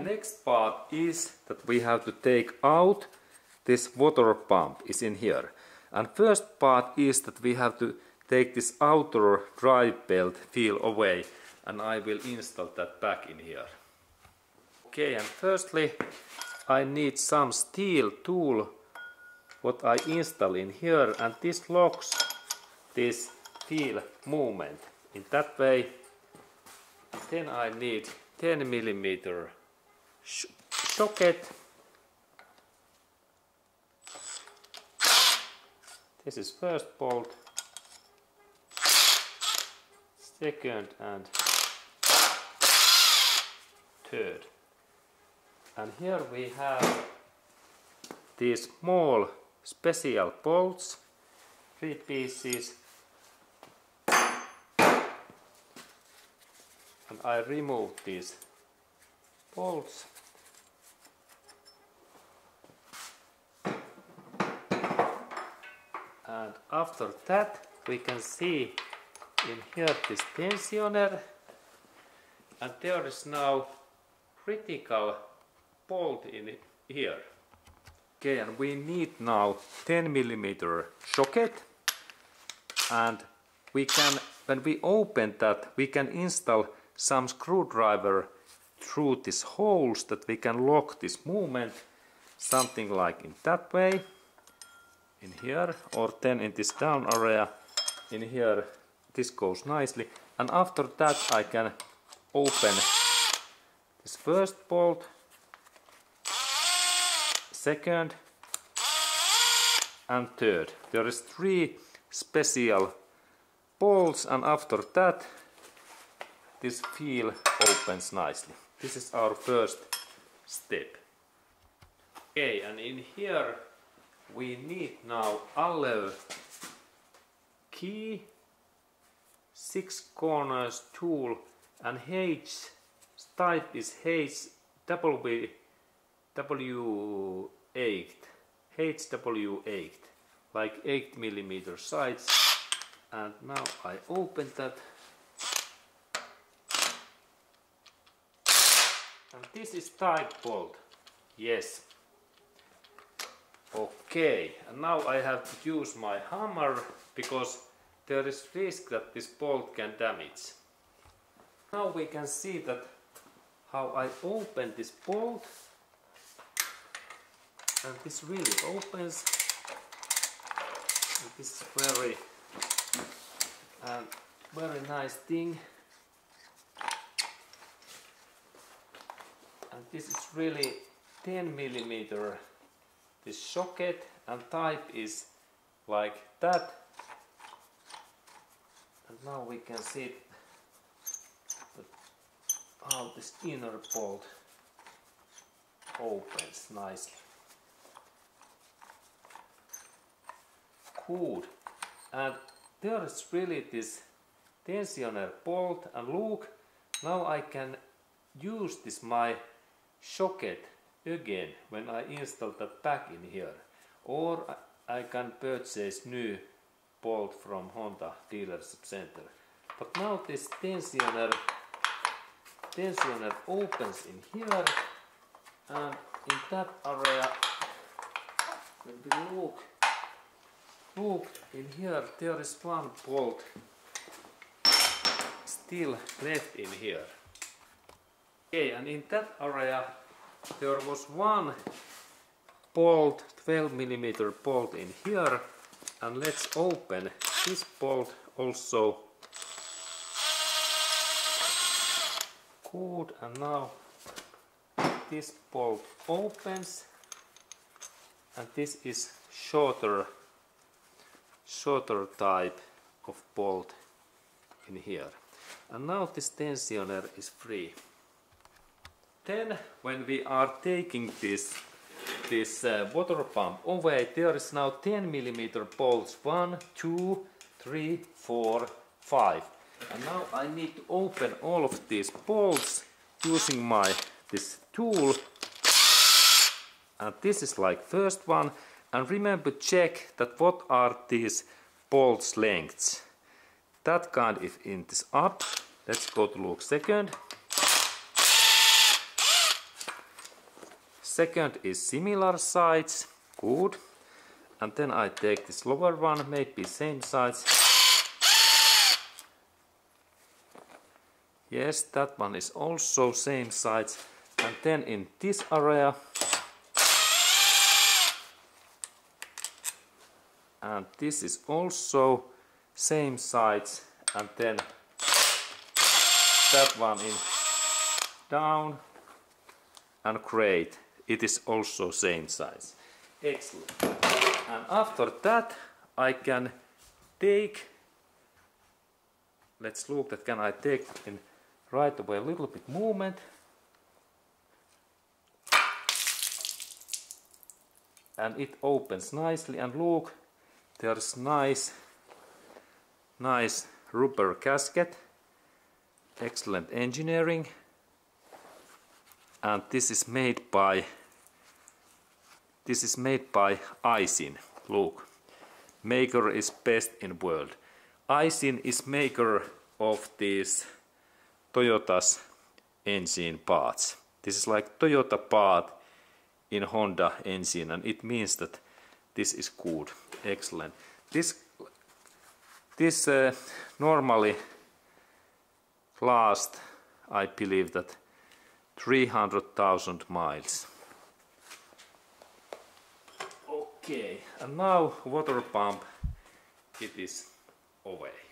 Next part is that we have to take out this water pump is in here. And first part is that we have to take this outer drive belt wheel away, and I will install that back in here. Okay, and firstly I need some steel tool what I install in here, and this locks this wheel movement in that way. Then I need 10mm socket. This is first bolt, second and third. And here we have these small special bolts, 3 pieces. And I remove these bolts. And after that we can see in here this tensioner, and there is now critical bolt in here. Okay, and we need now 10mm socket, and we can, when we open that, we can install some screwdriver through these holes that we can lock this movement, something like in that way, in here, or then in this down area, in here. This goes nicely, and after that I can open this first bolt, second and third. There is 3 special bolts, and after that this wheel opens nicely. This is our first step. Okay, and in here we need now alloy key, 6 corners tool, and H type is HW8, like 8mm size. And now I open that, and this is type bolt. Yes. Okay, and now I have to use my hammer because there is risk that this bolt can damage. Now we can see that how I open this bolt, and this really opens, and this is very nice thing, and this is really 10mm this socket, and type is like that. And now we can see how this inner bolt opens nicely. Good. And there is really this tensioner bolt, and look, now I can use this my socket again when I install that back in here, or I can purchase new bolt from Honda dealership center. But now this tensioner opens in here, and in that area, when we look in here, there is 1 bolt still left in here. Okay, and in that area there was 1 bolt, 12mm bolt in here, and let's open this bolt also. Good, and now this bolt opens, and this is shorter type of bolt in here. And now this tensioner is free. Then when we are taking this water pump away, there is now 10mm bolts, 1, 2, 3, 4, 5. And now I need to open all of these bolts using this tool. And this is like first one. And remember, check that what are these bolts lengths. that kind if it is up. Let's go to look second. Second is similar size, good. And then I take this lower one, maybe same size. Yes, that one is also same size. And then in this area, and this is also same size, and then that one in down, and great, it is also same size. Excellent. And after that I can take, let's look that can I take in right away a little bit movement. And it opens nicely, and look, there's nice rubber gasket. Excellent engineering. And this is made by Aisin. Look, maker is best in world. Aisin is maker of these Toyota's engine parts. This is like Toyota part in Honda engine, and it means that this is good. Excellent. This normally lasts, I believe, that 300,000 miles. Okay, and now water pump, it is away.